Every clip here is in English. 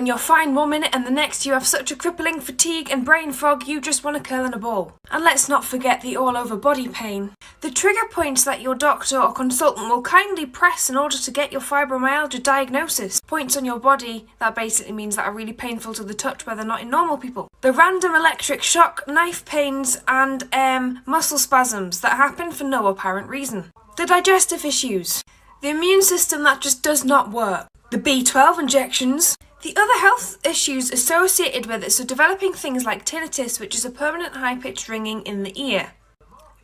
and you're fine 1 minute and the next you have such a crippling fatigue and brain fog you just want to curl in a ball. And let's not forget the all over body pain. The trigger points that your doctor or consultant will kindly press in order to get your fibromyalgia diagnosis. Points on your body that basically means that are really painful to the touch where they're not in normal people. The random electric shock, knife pains and muscle spasms that happen for no apparent reason. The digestive issues. The immune system that just does not work. The B12 injections. The other health issues associated with it, so developing things like tinnitus, which is a permanent high-pitched ringing in the ear.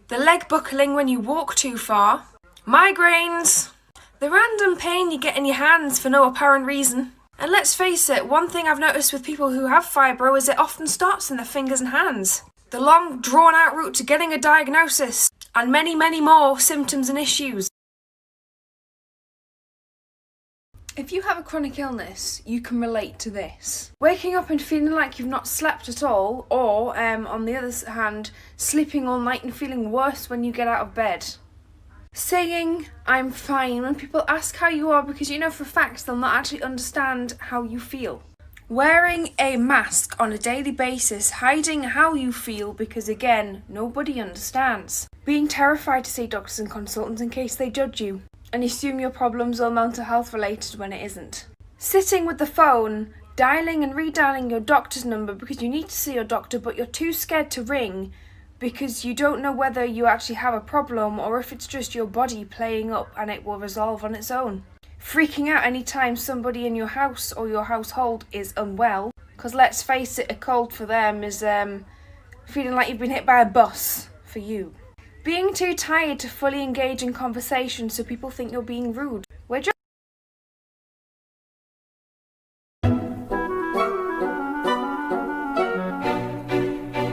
The leg buckling when you walk too far. Migraines. The random pain you get in your hands for no apparent reason. And let's face it, one thing I've noticed with people who have fibro is it often starts in their fingers and hands. The long, drawn-out route to getting a diagnosis. And many, many more symptoms and issues. If you have a chronic illness, you can relate to this. Waking up and feeling like you've not slept at all, or, on the other hand, sleeping all night and feeling worse when you get out of bed. Saying, I'm fine, when people ask how you are because you know for facts they'll not actually understand how you feel. Wearing a mask on a daily basis, hiding how you feel because again, nobody understands. Being terrified to see doctors and consultants in case they judge you and assume your problems are mental health related when it isn't. Sitting with the phone, dialing and redialing your doctor's number because you need to see your doctor but you're too scared to ring because you don't know whether you actually have a problem or if it's just your body playing up and it will resolve on its own. Freaking out anytime somebody in your house or your household is unwell, because let's face it, a cold for them is feeling like you've been hit by a bus for you. Being too tired to fully engage in conversation so people think you're being rude. We're just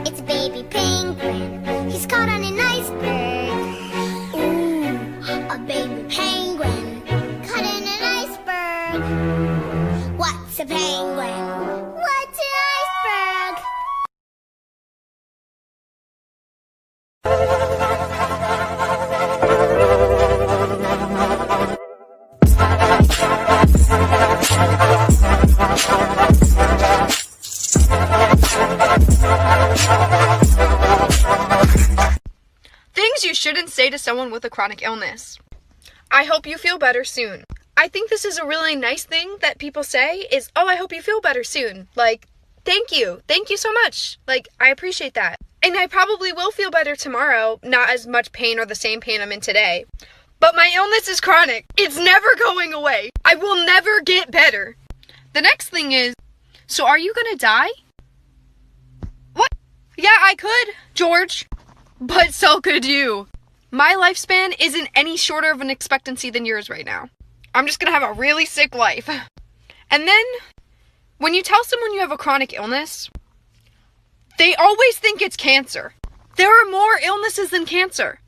It's a baby penguin. He's caught on an iceberg. Ooh, a baby penguin caught in an iceberg. What's a penguin? What's an iceberg? Things you shouldn't say to someone with a chronic illness. I hope you feel better soon. I think this is a really nice thing that people say is, oh, I hope you feel better soon. Like, thank you. Thank you so much. Like, I appreciate that. And I probably will feel better tomorrow, not as much pain or the same pain I'm in today. But my illness is chronic. It's never going away. I will never get better. The next thing is, so are you gonna die? What? Yeah, I could, George. But so could you. My lifespan isn't any shorter of an expectancy than yours right now. I'm just gonna have a really sick life. And then, when you tell someone you have a chronic illness, they always think it's cancer. There are more illnesses than cancer.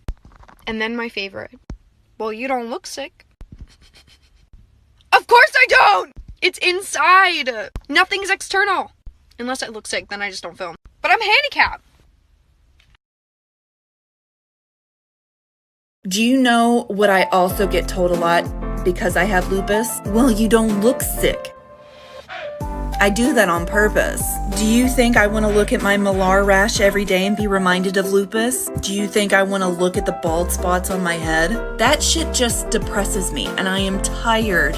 And then my favorite. Well, you don't look sick. Of course I don't! It's inside. Nothing's external. Unless I look sick, then I just don't film. But I'm handicapped. Do you know what I also get told a lot because I have lupus? Well, you don't look sick. I do that on purpose. Do you think I want to look at my malar rash every day and be reminded of lupus? Do you think I want to look at the bald spots on my head? That shit just depresses me, and I am tired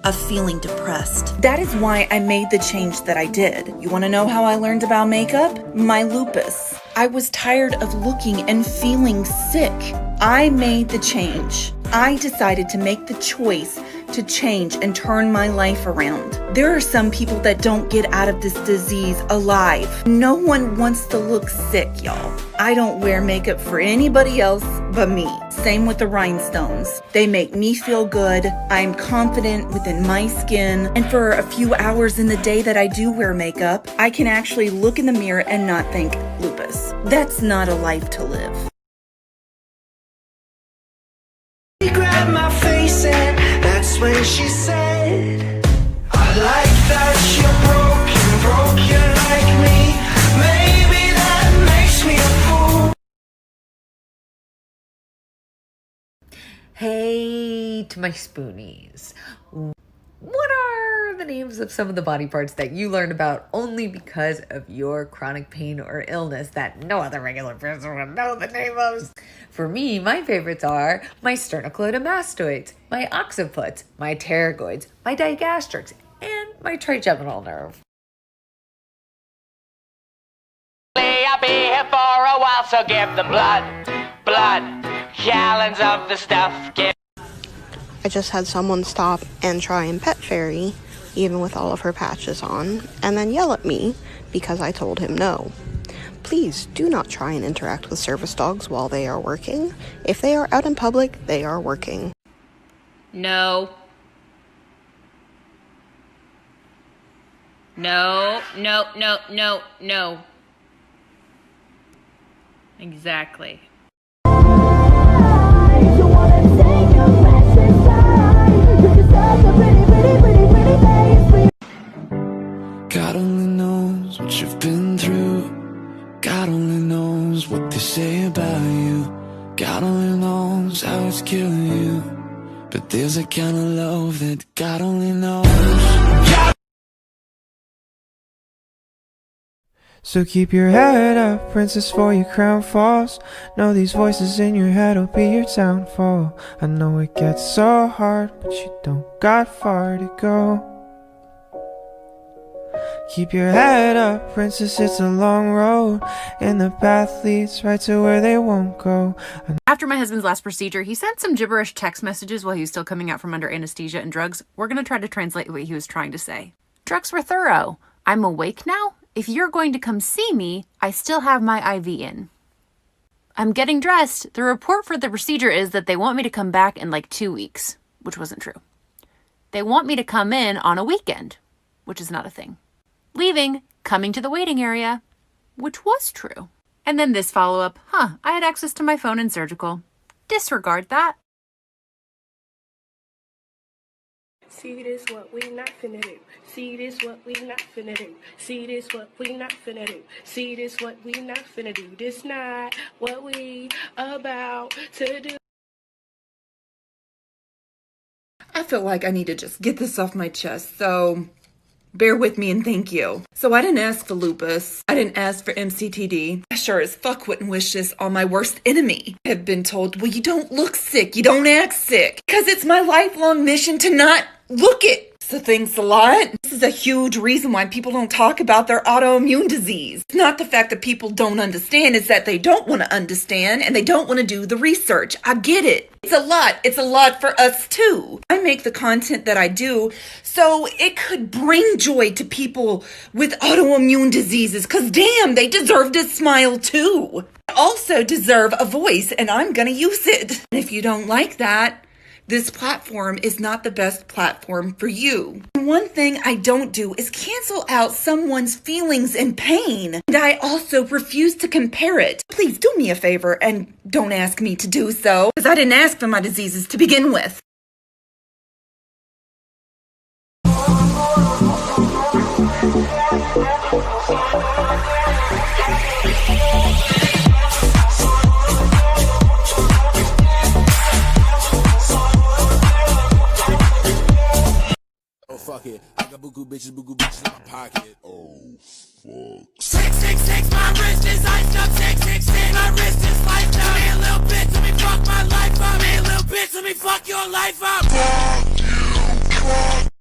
of feeling depressed. That is why I made the change that I did. You want to know how I learned about makeup? My lupus. I was tired of looking and feeling sick. I made the change. I decided to make the choice to change and turn my life around. There are some people that don't get out of this disease alive. No one wants to look sick, y'all. I don't wear makeup for anybody else but me. Same with the rhinestones. They make me feel good. I'm confident within my skin. And for a few hours in the day that I do wear makeup, I can actually look in the mirror and not think lupus. That's not a life to live. She grabbed my face and that's when she said, I like that you're broken like me. Maybe that makes me a fool. Hey to my Spoonies. What are the names of some of the body parts that you learn about only because of your chronic pain or illness that no other regular person would know the name of. For me, my favorites are my sternocleidomastoids, my occiputs, my pterygoids, my digastrics, and my trigeminal nerve. I'll be here for a while, so give the blood, gallons of the stuff, give. I just had someone stop and try and pet Fairy, even with all of her patches on, and then yell at me because I told him no. Please do not try and interact with service dogs while they are working. If they are out in public, they are working. No. No, no, no, no, no. Exactly. God only knows what you've been through. God only knows what they say about you. God only knows how it's killing you. But there's a kind of love that God only knows. So keep your head up, princess, for your crown falls. Know these voices in your head will be your downfall. I know it gets so hard, but you don't got far to go. Keep your head up, princess, it's a long road, and the path leads right to where they won't go. After my husband's last procedure, he sent some gibberish text messages while he was still coming out from under anesthesia and drugs. We're going to try to translate what he was trying to say. Drugs were thorough. I'm awake now. If you're going to come see me, I still have my IV in. I'm getting dressed. The report for the procedure is that they want me to come back in like 2 weeks, which wasn't true. They want me to come in on a weekend, which is not a thing. Leaving, coming to the waiting area, which was true. And then this follow-up, I had access to my phone in surgical. Disregard that. See this what we not finna do. See this what we not finna do. See this what we not finna do. See this what we not finna do. This not what we about to do. I feel like I need to just get this off my chest, so bear with me and thank you. So I didn't ask for lupus. I didn't ask for MCTD. I sure as fuck wouldn't wish this on my worst enemy. I have been told, well, you don't look sick, you don't act sick, because it's my lifelong mission to not look it. So thanks a lot. This is a huge reason why people don't talk about their autoimmune disease. It's not the fact that people don't understand, it's that they don't want to understand and they don't want to do the research. I get it. It's a lot. It's a lot for us too. I make the content that I do so it could bring joy to people with autoimmune diseases, because damn, they deserve to smile too. I also deserve a voice and I'm gonna use it. And if you don't like that, this platform is not the best platform for you. And one thing I don't do is cancel out someone's feelings and pain. And I also refuse to compare it. Please do me a favor and don't ask me to do so, because I didn't ask for my diseases to begin with. Oh fuck it, I got buku bitches in my pocket. Oh fuck. 666, my wrist is iced up. 666, my wrist is iced up. Hey, a little bitch, let me fuck my life up. Hey, a little bitch, let me fuck your life up. Fuck you, fuck.